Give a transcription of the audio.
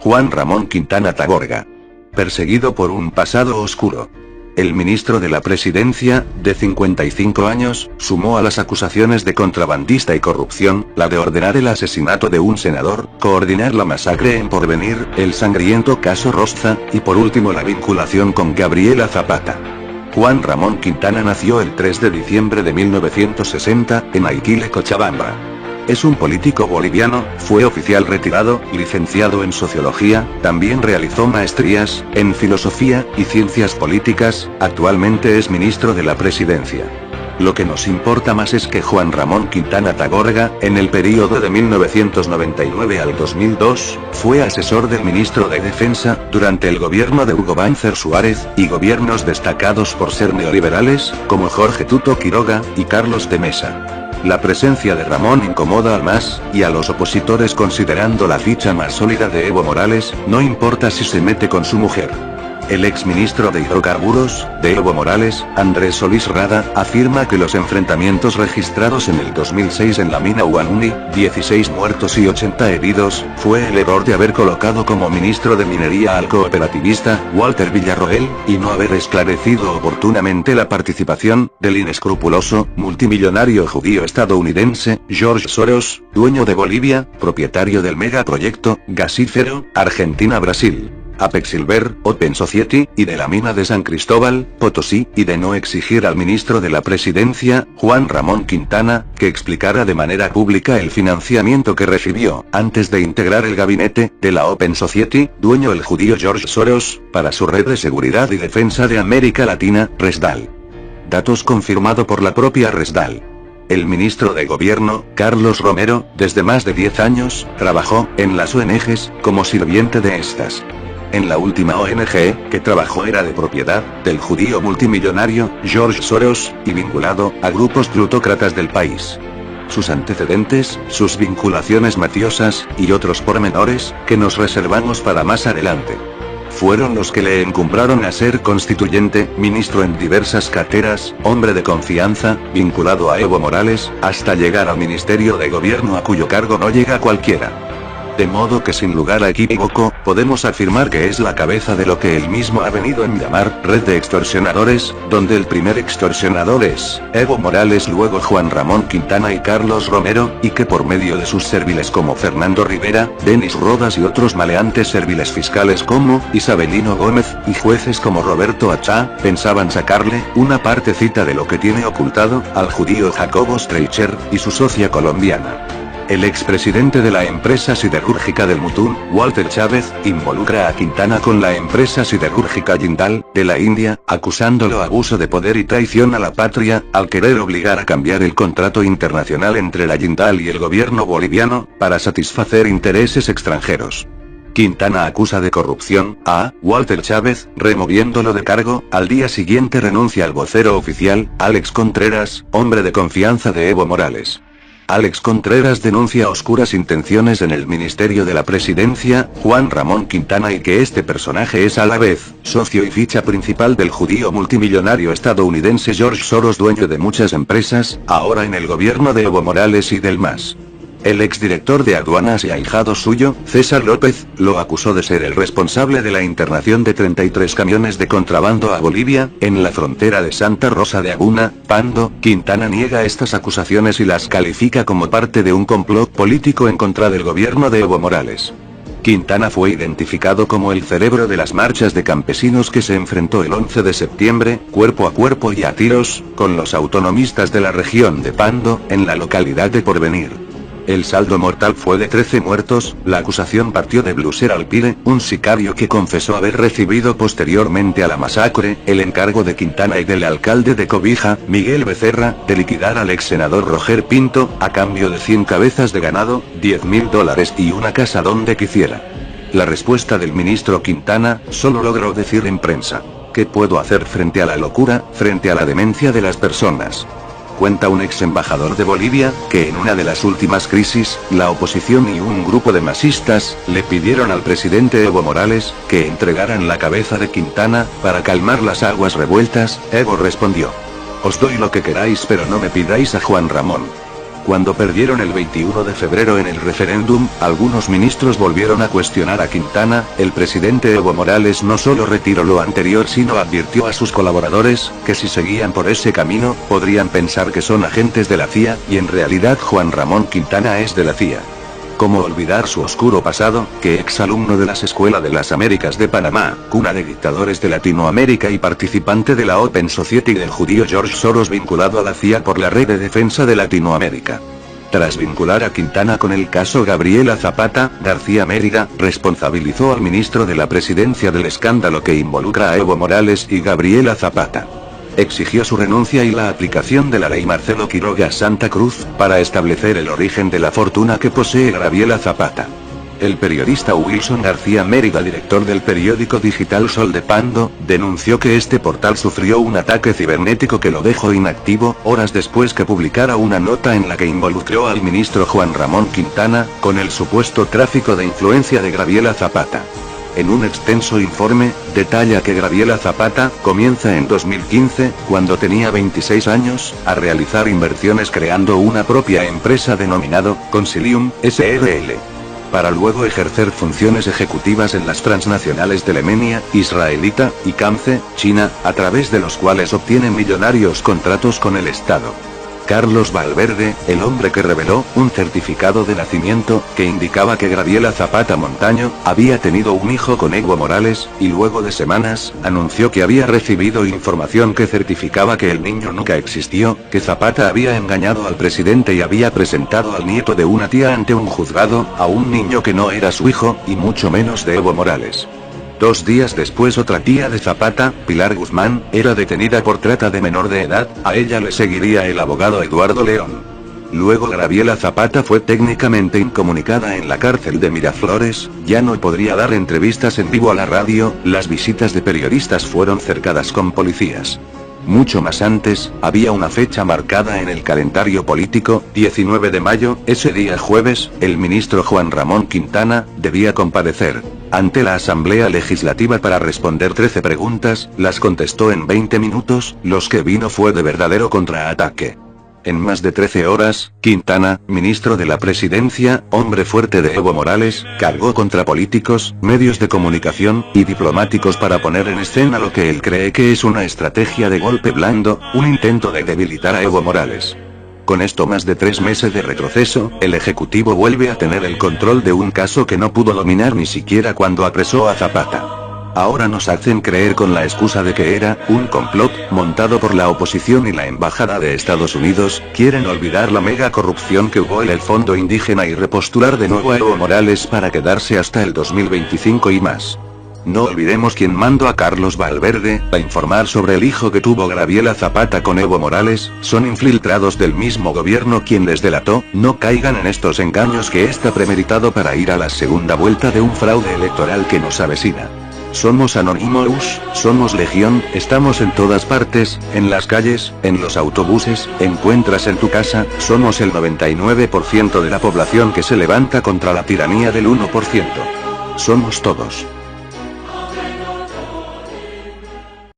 Juan Ramón Quintana Tagorga. Perseguido por un pasado oscuro. El ministro de la Presidencia, de 55 años, sumó a las acusaciones de contrabandista y corrupción, la de ordenar el asesinato de un senador, coordinar la masacre en Porvenir, el sangriento caso Rosza, y por último la vinculación con Gabriela Zapata. Juan Ramón Quintana nació el 3 de diciembre de 1960, en Aiquile, Cochabamba. Es un político boliviano, fue oficial retirado, licenciado en Sociología, también realizó maestrías en Filosofía y Ciencias Políticas, actualmente es ministro de la Presidencia. Lo que nos importa más es que Juan Ramón Quintana Tagorga, en el período de 1999 al 2002, fue asesor del ministro de Defensa, durante el gobierno de Hugo Banzer Suárez, y gobiernos destacados por ser neoliberales, como Jorge Tuto Quiroga, y Carlos de Mesa. La presencia de Ramón incomoda al MAS, y a los opositores considerando la ficha más sólida de Evo Morales, no importa si se mete con su mujer. El exministro de Hidrocarburos, de Evo Morales, Andrés Solís Rada, afirma que los enfrentamientos registrados en el 2006 en la mina Huanuni, 16 muertos y 80 heridos, fue el error de haber colocado como ministro de Minería al cooperativista, Walter Villarroel, y no haber esclarecido oportunamente la participación del inescrupuloso, multimillonario judío estadounidense, George Soros, dueño de Bolivia, propietario del megaproyecto, gasífero, Argentina-Brasil. Apex Silver, Open Society, y de la mina de San Cristóbal, Potosí, y de no exigir al ministro de la Presidencia, Juan Ramón Quintana, que explicara de manera pública el financiamiento que recibió, antes de integrar el gabinete, de la Open Society, dueño el judío George Soros, para su red de seguridad y defensa de América Latina, Resdal. Datos confirmado por la propia Resdal. El ministro de Gobierno, Carlos Romero, desde más de 10 años, trabajó en las ONGs, como sirviente de estas. En la última ONG que trabajó era de propiedad del judío multimillonario George Soros, y vinculado a grupos plutócratas del país. Sus antecedentes, sus vinculaciones mafiosas, y otros pormenores, que nos reservamos para más adelante. Fueron los que le encumbraron a ser constituyente, ministro en diversas carteras, hombre de confianza, vinculado a Evo Morales, hasta llegar al Ministerio de Gobierno a cuyo cargo no llega cualquiera. De modo que sin lugar a equívoco, podemos afirmar que es la cabeza de lo que él mismo ha venido en llamar, red de extorsionadores, donde el primer extorsionador es Evo Morales, luego Juan Ramón Quintana y Carlos Romero, y que por medio de sus serviles como Fernando Rivera, Denis Rodas y otros maleantes serviles fiscales como Isabelino Gómez, y jueces como Roberto Achá, pensaban sacarle una partecita de lo que tiene ocultado al judío Jacobo Streicher y su socia colombiana. El expresidente de la empresa siderúrgica del Mutún, Walter Chávez, involucra a Quintana con la empresa siderúrgica Jindal, de la India, acusándolo de abuso de poder y traición a la patria, al querer obligar a cambiar el contrato internacional entre la Jindal y el gobierno boliviano, para satisfacer intereses extranjeros. Quintana acusa de corrupción a Walter Chávez, removiéndolo de cargo. Al día siguiente renuncia al vocero oficial, Alex Contreras, hombre de confianza de Evo Morales. Alex Contreras denuncia oscuras intenciones en el Ministerio de la Presidencia, Juan Ramón Quintana, y que este personaje es a la vez socio y ficha principal del judío multimillonario estadounidense George Soros, dueño de muchas empresas, ahora en el gobierno de Evo Morales y del MAS. El exdirector de aduanas y ahijado suyo, César López, lo acusó de ser el responsable de la internación de 33 camiones de contrabando a Bolivia, en la frontera de Santa Rosa de Aguna, Pando. Quintana niega estas acusaciones y las califica como parte de un complot político en contra del gobierno de Evo Morales. Quintana fue identificado como el cerebro de las marchas de campesinos que se enfrentó el 11 de septiembre, cuerpo a cuerpo y a tiros, con los autonomistas de la región de Pando, en la localidad de Porvenir. El saldo mortal fue de 13 muertos. La acusación partió de Bluser Alpire, un sicario que confesó haber recibido posteriormente a la masacre, el encargo de Quintana y del alcalde de Cobija, Miguel Becerra, de liquidar al ex senador Roger Pinto, a cambio de 100 cabezas de ganado, $10.000 y una casa donde quisiera. La respuesta del ministro Quintana, solo logró decir en prensa: ¿qué puedo hacer frente a la locura, frente a la demencia de las personas? Cuenta un ex embajador de Bolivia, que en una de las últimas crisis, la oposición y un grupo de masistas, le pidieron al presidente Evo Morales, que entregaran la cabeza de Quintana, para calmar las aguas revueltas. Evo respondió: os doy lo que queráis pero no me pidáis a Juan Ramón. Cuando perdieron el 21 de febrero en el referéndum, algunos ministros volvieron a cuestionar a Quintana. El presidente Evo Morales no solo retiró lo anterior, sino advirtió a sus colaboradores, que si seguían por ese camino, podrían pensar que son agentes de la CIA, y en realidad Juan Ramón Quintana es de la CIA. ¿Cómo olvidar su oscuro pasado, que exalumno de las Escuelas de las Américas de Panamá, cuna de dictadores de Latinoamérica y participante de la Open Society del judío George Soros vinculado a la CIA por la Red de Defensa de Latinoamérica? Tras vincular a Quintana con el caso Gabriela Zapata, García Mérida responsabilizó al ministro de la Presidencia del escándalo que involucra a Evo Morales y Gabriela Zapata. Exigió su renuncia y la aplicación de la ley Marcelo Quiroga Santa Cruz, para establecer el origen de la fortuna que posee Gabriela Zapata. El periodista Wilson García Mérida, director del periódico digital Sol de Pando, denunció que este portal sufrió un ataque cibernético que lo dejó inactivo, horas después que publicara una nota en la que involucró al ministro Juan Ramón Quintana, con el supuesto tráfico de influencia de Gabriela Zapata. En un extenso informe, detalla que Gabriela Zapata comienza en 2015, cuando tenía 26 años, a realizar inversiones creando una propia empresa denominado Consilium SRL, para luego ejercer funciones ejecutivas en las transnacionales de Lemenia, israelita, y Camce, China, a través de los cuales obtiene millonarios contratos con el Estado. Carlos Valverde, el hombre que reveló un certificado de nacimiento, que indicaba que Gabriela Zapata Montaño había tenido un hijo con Evo Morales, y luego de semanas, anunció que había recibido información que certificaba que el niño nunca existió, que Zapata había engañado al presidente y había presentado al nieto de una tía ante un juzgado, a un niño que no era su hijo, y mucho menos de Evo Morales. 2 días después otra tía de Zapata, Pilar Guzmán, era detenida por trata de menor de edad, a ella le seguiría el abogado Eduardo León. Luego Gabriela Zapata fue técnicamente incomunicada en la cárcel de Miraflores, ya no podría dar entrevistas en vivo a la radio, las visitas de periodistas fueron cercadas con policías. Mucho más antes, había una fecha marcada en el calendario político, 19 de mayo, ese día jueves, el ministro Juan Ramón Quintana debía comparecer ante la Asamblea Legislativa para responder 13 preguntas, las contestó en 20 minutos, los que vino fue de verdadero contraataque. En más de 13 horas, Quintana, ministro de la Presidencia, hombre fuerte de Evo Morales, cargó contra políticos, medios de comunicación y diplomáticos para poner en escena lo que él cree que es una estrategia de golpe blando, un intento de debilitar a Evo Morales. Con esto, más de 3 meses de retroceso, el Ejecutivo vuelve a tener el control de un caso que no pudo dominar ni siquiera cuando apresó a Zapata. Ahora nos hacen creer con la excusa de que era un complot montado por la oposición y la Embajada de Estados Unidos, quieren olvidar la mega corrupción que hubo en el Fondo Indígena y repostular de nuevo a Evo Morales para quedarse hasta el 2025 y más. No olvidemos quién mandó a Carlos Valverde a informar sobre el hijo que tuvo Gabriela Zapata con Evo Morales, son infiltrados del mismo gobierno quien les delató. No caigan en estos engaños que está premeditado para ir a la segunda vuelta de un fraude electoral que nos avecina. Somos Anonymous, somos Legión, estamos en todas partes, en las calles, en los autobuses, encuentras en tu casa, somos el 99% de la población que se levanta contra la tiranía del 1%. Somos todos.